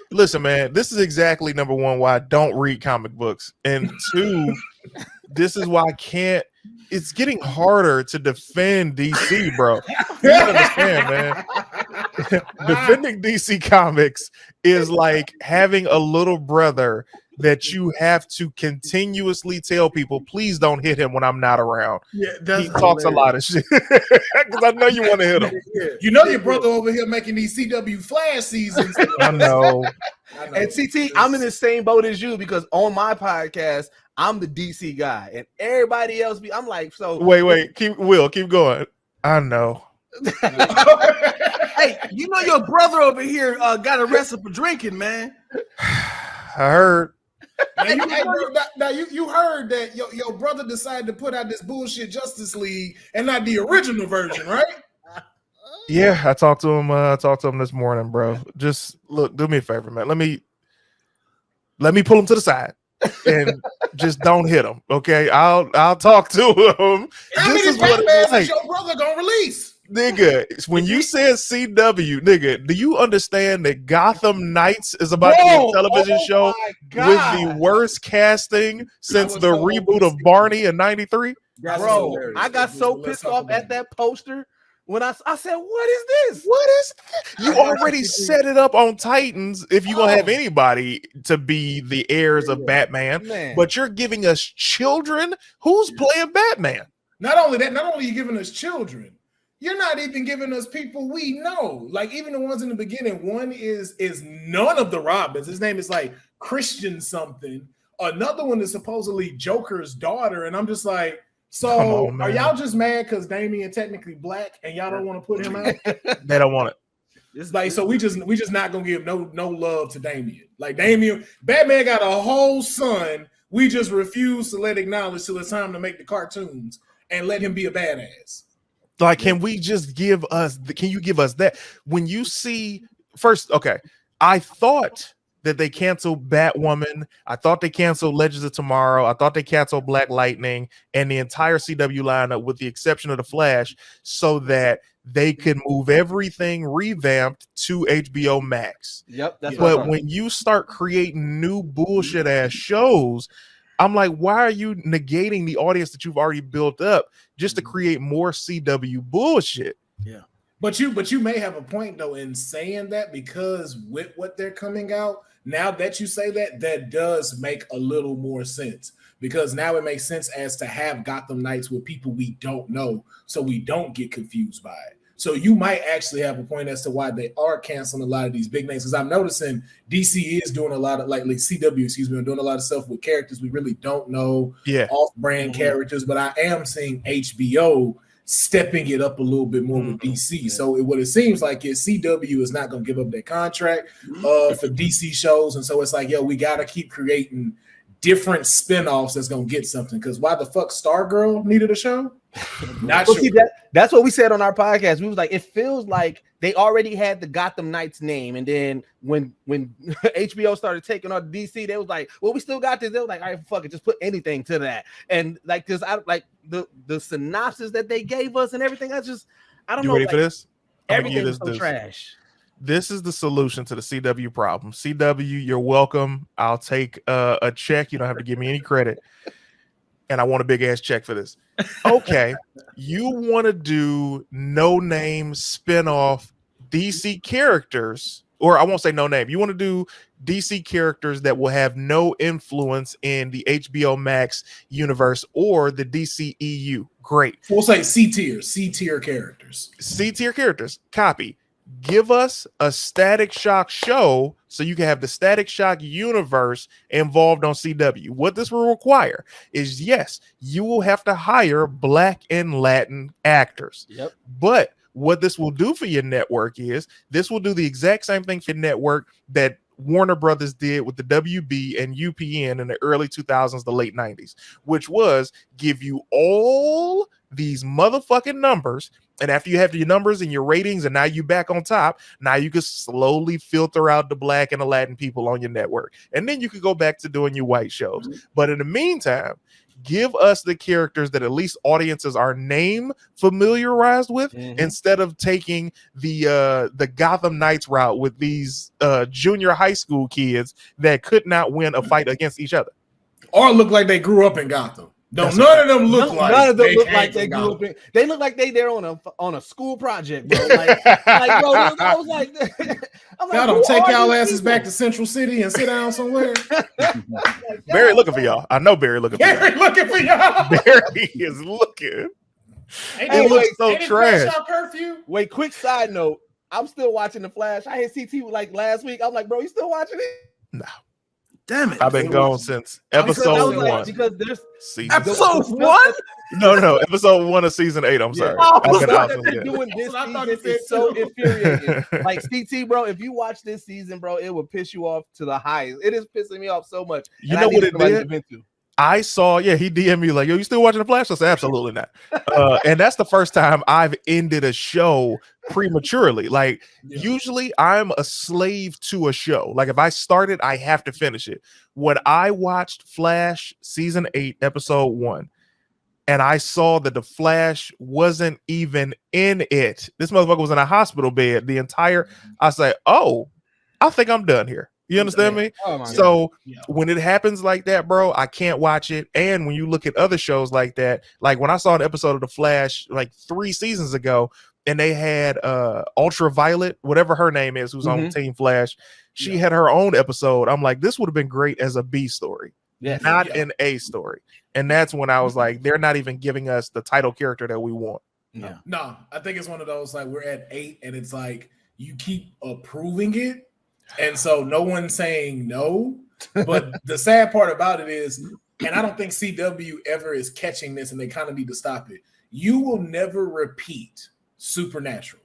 Listen, man, this is exactly number one why I don't read comic books. And two, this is why I can't. It's getting harder to defend DC, bro. You understand, man? Defending DC Comics is like having a little brother that you have to continuously tell people, please don't hit him when I'm not around. Yeah, he talks a lot of shit because I know you want to hit him. You know your brother over here making these CW Flash seasons. I know. And CT, I'm in the same boat as you because on my podcast, I'm the DC guy, and everybody else I'm like, so wait, keep going. I know. Hey, you know your brother over here got arrested for drinking, man. I heard. Now you heard that your brother decided to put out this bullshit Justice League and not the original version, right? Yeah, I talked to him this morning, bro. Just look, do me a favor, man. Let me pull him to the side and just don't hit him. Okay, I'll talk to him. How many Batmans is your brother gonna release? Nigga, when you said CW, nigga, do you understand that Gotham Knights is about to be a television show with the worst casting since the reboot of Barney in '93? Bro, I got so pissed off at that poster when I said, "What is this? What is this?" You already set it up on Titans if you're gonna have anybody to be the heirs of Batman, but you're giving us children. Who's playing Batman? Not only that, not only are you giving us children. You're not even giving us people we know. Like even the ones in the beginning, one is none of the Robins. His name is like Christian something. Another one is supposedly Joker's daughter. And I'm just like, so are y'all just mad because Damian technically black and y'all don't want to put him out? They don't want it. It's like, so we just not gonna give no love to Damian. Like Batman got a whole son. We just refuse to let acknowledge till it's time to make the cartoons and let him be a badass. Like, can you give us that? When you see first, okay, I thought that they canceled Batwoman. I thought they canceled Legends of Tomorrow. I thought they canceled Black Lightning and the entire CW lineup with the exception of the Flash so that they could move everything revamped to HBO Max. Yep. But when you start creating new bullshit ass shows, I'm like, why are you negating the audience that you've already built up just to create more CW bullshit? Yeah. But you may have a point though in saying that because with what they're coming out, now that you say that does make a little more sense because now it makes sense as to have Gotham Knights with people we don't know so we don't get confused by it. So you might actually have a point as to why they are canceling a lot of these big names. Because I'm noticing DC is doing a lot of like CW, doing a lot of stuff with characters we really don't know, off-brand characters. But I am seeing HBO stepping it up a little bit more with DC. So what it seems like is CW is not going to give up their contract for DC shows. And so it's like, yo, we got to keep creating different spinoffs that's going to get something. Because why the fuck Stargirl needed a show? Not sure. That's what we said on our podcast. We was like, it feels like they already had the Gotham Knights name, and then when HBO started taking on DC, they was like, well, we still got this. They was like, all right, fuck it, just put anything to that. And like, because I like the synopsis that they gave us and everything. I don't know. You ready for this? Everything is so trash. This is the solution to the CW problem. CW, you're welcome. I'll take a check. You don't have to give me any credit. And I want a big ass check for this. Okay, you want to do no name spinoff DC characters, or I won't say no name. You want to do DC characters that will have no influence in the HBO Max universe or the DCEU. Great. We'll say C tier characters. C tier characters. Copy. Give us a Static Shock show so you can have the Static Shock universe involved on CW. What this will require is, yes, you will have to hire Black and Latin actors. Yep. But what this will do for your network is this will do the exact same thing for your network that Warner Brothers did with the WB and UPN in the early 2000s, the late 90s, which was give you all these motherfucking numbers And after you have your numbers and your ratings, and now you back on top, now you can slowly filter out the Black and the Latin people on your network. And then you could go back to doing your white shows. But in the meantime, give us the characters that at least audiences are name familiarized with, instead of taking the Gotham Knights route with these junior high school kids that could not win a fight against each other. Or look like they grew up in Gotham. None of them look like they grew up in. They look like they there on a school project, bro. Like bro, I was like, y'all don't take y'all asses back to Central City and sit down somewhere. Barry looking for y'all. I know Barry looking for y'all. Barry looking for y'all. Barry is looking. It looks so trash. Curfew? Wait, quick side note. I'm still watching The Flash. I had CT like last week. I'm like, bro, you still watching it? No. Damn it. I've been gone since episode 1. Because there's episode 1? No. Episode 1 of season 8. I'm sorry. Oh, I've been out that they're doing this season is so too. infuriating. Like CT, bro, if you watch this season, bro, it will piss you off to the highest. It is pissing me off so much. You know what it did? I saw, he DM'd me like, yo, you still watching The Flash? I said, absolutely not. And that's the first time I've ended a show prematurely. Like, usually I'm a slave to a show. Like, if I start it, I have to finish it. When I watched Flash season 8, episode 1, and I saw that The Flash wasn't even in it, this motherfucker was in a hospital bed the entire, I said, oh, I think I'm done here. You understand me? Oh so when it happens like that, bro, I can't watch it. And when you look at other shows like that, like when I saw an episode of The Flash like 3 seasons ago, and they had Ultraviolet, whatever her name is, who's on Team Flash, she had her own episode. I'm like, this would have been great as a B story, not an A story. And that's when I was like, they're not even giving us the title character that we want. No, I think it's one of those like we're at 8, and it's like you keep approving it. And so no one's saying no, but the sad part about it is, and I don't think CW ever is catching this, and they kind of need to stop it. You will never repeat Supernatural.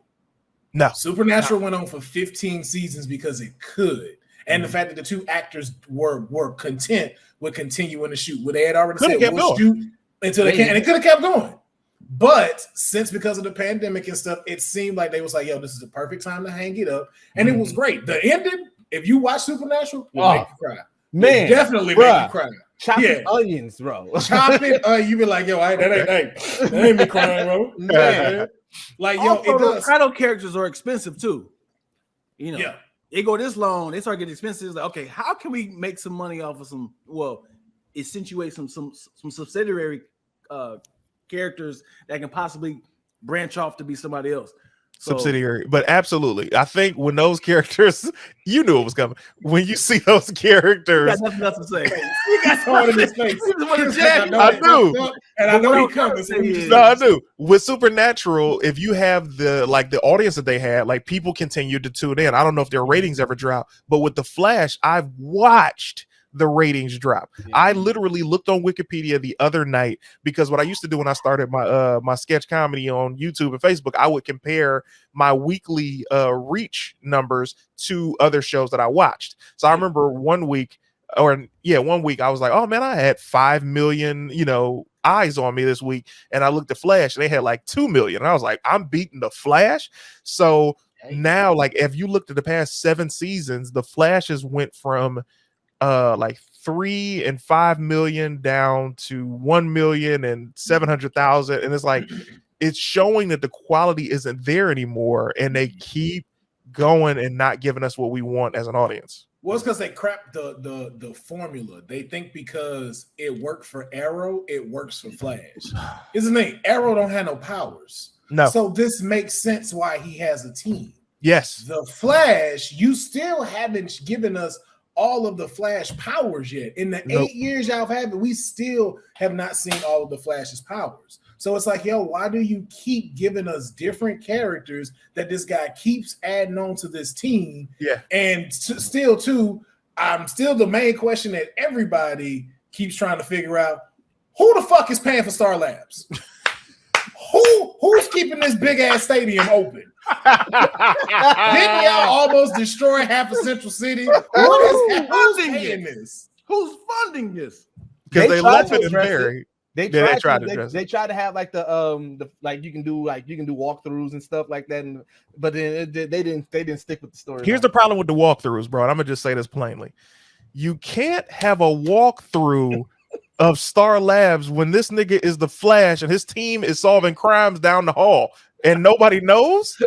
No. Supernatural went on for 15 seasons because it could. And the fact that the 2 actors were content with continuing to shoot. What they had already said, we'll shoot until they can, and it could have kept going. But since because of the pandemic and stuff, it seemed like they was like, yo, this is the perfect time to hang it up. And it was great. The ending, if you watch Supernatural, will make you cry. Man, definitely make you cry. Chopping onions, bro. Chopping, you be like, yo, that ain't me crying, bro. Man. Like, yo, also, it does. title characters are expensive too. You know, they go this long, they start getting expensive. It's like, okay, how can we make some money off of some? Well, accentuate some subsidiary characters that can possibly branch off to be somebody else. Subsidiary, but absolutely. I think when those characters, you knew it was coming. When you see those characters, you got nothing else to say. You got someone in his face. I do, and I know he comes. No, I do. With Supernatural, if you have the audience that they had, like people continue to tune in. I don't know if their ratings ever drop, but with The Flash, I've watched the ratings drop. I literally looked on Wikipedia the other night because what I used to do when I started my my sketch comedy on YouTube and Facebook, I would compare my weekly reach numbers to other shows that I watched. So I remember one week I was like, oh man, I had 5 million, eyes on me this week, and I looked at Flash and they had like 2 million. And I was like, I'm beating The Flash. So now, like, if you looked at the past 7 seasons, The Flash has went from like 3 and 5 million down to 1 million and 700,000, and it's like it's showing that the quality isn't there anymore, and they keep going and not giving us what we want as an audience. Well, it's because they crap the formula. They think because it worked for Arrow, it works for Flash. Isn't it? Arrow don't have no powers. No. So this makes sense why he has a team. Yes. The Flash, you still haven't given us all of the Flash powers yet. In the 8 years y'all have had it, we still have not seen all of the Flash's powers. So it's like, yo, why do you keep giving us different characters that this guy keeps adding on to this team? Yeah. And still, too, I'm still the main question that everybody keeps trying to figure out: who the fuck is paying for Star Labs? Who's keeping this big ass stadium open? Didn't y'all almost destroy half of Central City? Who's paying this? Who's funding this? Because they left it in Barry. They tried to have like the like you can do walkthroughs and stuff like that, but then they didn't stick with the story. Here's the problem with the walkthroughs, bro. And I'm gonna just say this plainly: you can't have a walkthrough of Star Labs when this nigga is the Flash and his team is solving crimes down the hall and nobody knows.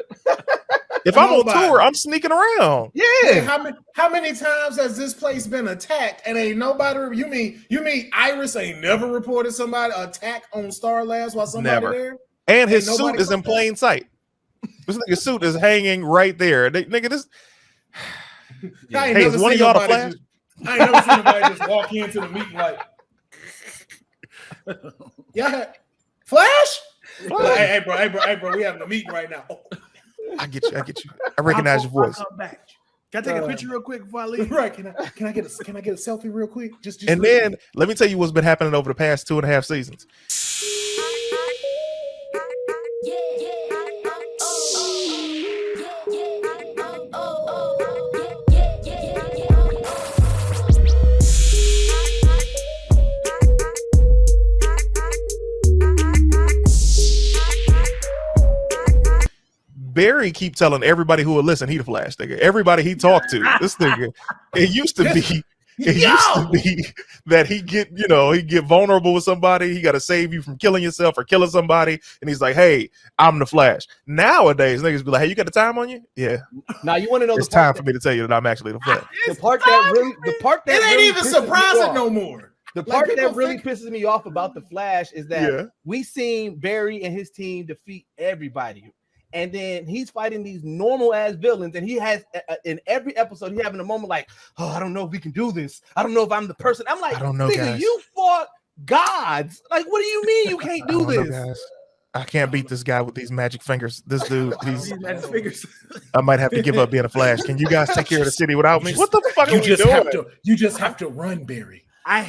If I'm on tour, I'm sneaking around. Yeah. How many times has this place been attacked and ain't nobody? You mean Iris ain't never reported somebody attack on Star Labs while somebody there? And his suit is in plain sight. This nigga's suit is hanging right there. Nigga, this. Hey, is one of y'all the Flash? I ain't never seen anybody just walk into the meeting like, yeah, Flash. Hey, bro, we having a meeting right now. Oh. I get you. I recognize your voice. Can I take a picture real quick before I leave? Right. Can I get a selfie real quick? Just and then quick. Let me tell you what's been happening over the past 2.5 seasons. Barry keep telling everybody who will listen he the Flash nigga. Everybody he talked to, this nigga. It used to be that he get vulnerable with somebody. He got to save you from killing yourself or killing somebody, and he's like, "Hey, I'm the Flash." Nowadays, niggas be like, "Hey, you got the time on you?" Yeah. Now you want to know? It's time for me to tell you that I'm actually the Flash. The part that it ain't even surprising no more. The part that really pisses me off about the Flash is that we seen Barry and his team defeat everybody. And then he's fighting these normal ass villains, and he has in every episode he having a moment like, "Oh, I don't know if we can do this. I don't know if I'm the person." I'm like, I don't know, nigga, guys. You fought gods. Like, what do you mean you can't do this? Guys. I can't beat this guy with these magic fingers. This dude, these magic fingers. I might have to give up being a Flash. Can you guys take care of the city without me? What the fuck are we doing? You just have to run, Barry.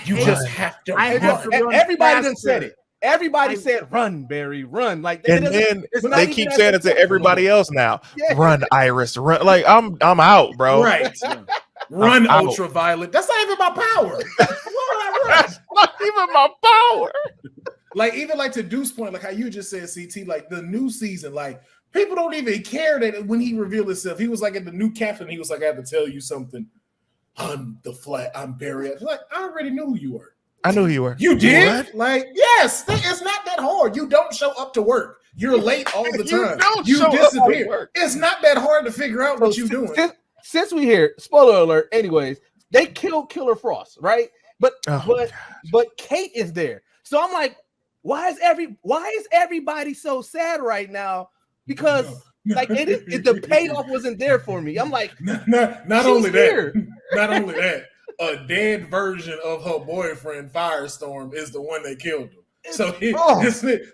You just have to run. Everybody done said it. Everybody said, "Run, Barry, run!" Like, and then they keep saying it to everybody else now. Yeah. Run, Iris, run! Like I'm out, bro. Right? Run, Ultraviolet. That's not even my power. That's not even my power. Like even like to Deuce point, like how you just said, CT. Like the new season, like people don't even care that when he revealed himself, he was like in the new captain. He was like, "I have to tell you something. I'm the Flash. I'm Barry." Like I already knew who you were. I knew who you were. You did? What? Like, yes, it's not that hard. You don't show up to work. You're late all the time. You disappear. It's not that hard to figure out what you're doing. Since we hear, spoiler alert, anyways, they killed Killer Frost, right? But Kate is there. So I'm like, why is everybody so sad right now? Because like the payoff wasn't there for me. I'm like, not only that. A dead version of her boyfriend, Firestorm, is the one that killed him. So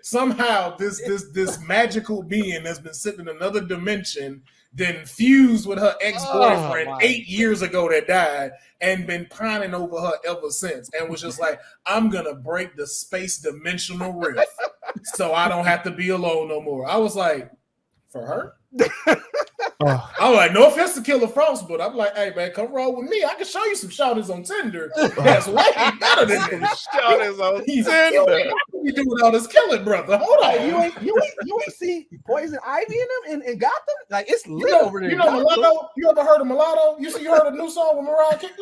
somehow this magical being that's been sitting in another dimension, then fused with her ex-boyfriend 8 years ago that died, and been pining over her ever since, and was just like, "I'm gonna break the space dimensional rift, so I don't have to be alone no more." I was like, for her. I was like, no offense to Killer Frost, but I'm like, "Hey man, come roll with me. I can show you some shouters on Tinder. That's way better than this." Shouters on Tinder. You doing all this killing, brother? Hold on. You ain't see Poison Ivy in them and Gotham? Like it's lit over there. You know Mulatto? You ever heard of Mulatto? You heard a new song with Mariah Carey?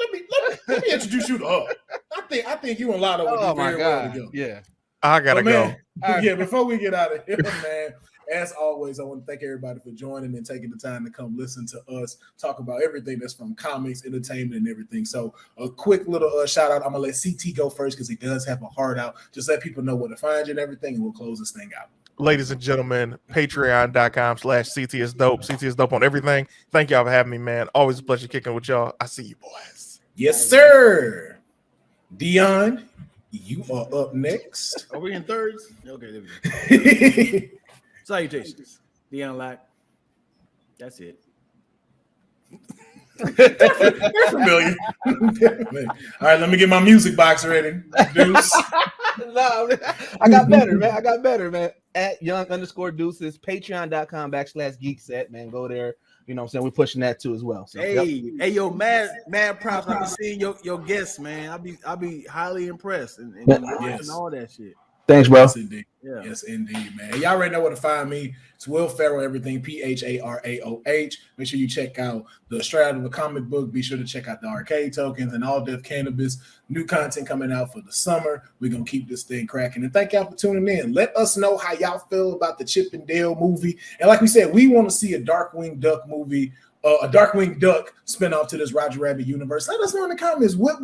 Let me introduce you to her. I think you and Lotto would do very well together. Yeah. I gotta go. Yeah, before we get out of here, man. As always, I want to thank everybody for joining and taking the time to come listen to us talk about everything that's from comics, entertainment, and everything. So a quick little shout out. I'm going to let CT go first because he does have a heart out. Just let people know where to find you and everything, and we'll close this thing out. Ladies and gentlemen, patreon.com/CT is dope. CT is dope on everything. Thank y'all for having me, man. Always a pleasure kicking with y'all. I see you boys. Yes, sir. Dion, you are up next. Are we in thirds? Okay, there we go. Salutations, Dion Lack. That's it. They're familiar. All right, let me get my music box ready. Deuce. No, I got better, man. At young_Deuces, patreon.com/geekset, man. Go there. You know what I'm saying? We're pushing that too as well. So, hey, yo, mad props. I've been seeing your guests, man. I'll be highly impressed and all that shit. Thanks, bro. Yes, indeed. Yeah. Yes, indeed, man. Y'all already know where to find me. It's Will Pharaoh, everything, Pharaoh. Make sure you check out the Straight Out of a Comic Book. Be sure to check out the arcade tokens and All Death Cannabis. New content coming out for the summer. We're going to keep this thing cracking. And thank y'all for tuning in. Let us know how y'all feel about the Chip and Dale movie. And like we said, we want to see a Darkwing Duck movie, a Darkwing Duck spinoff to this Roger Rabbit universe. Let us know in the comments, what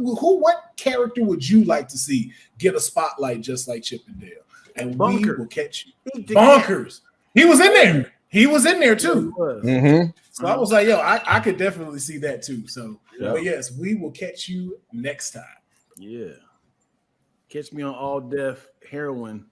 character would you like to see get a spotlight just like Chip and Dale? And we will catch you. Bonkers. He was in there. He was in there too. Mm-hmm. So I was like, yo, I could definitely see that too. So, but yes, we will catch you next time. Yeah. Catch me on All Death Heroin.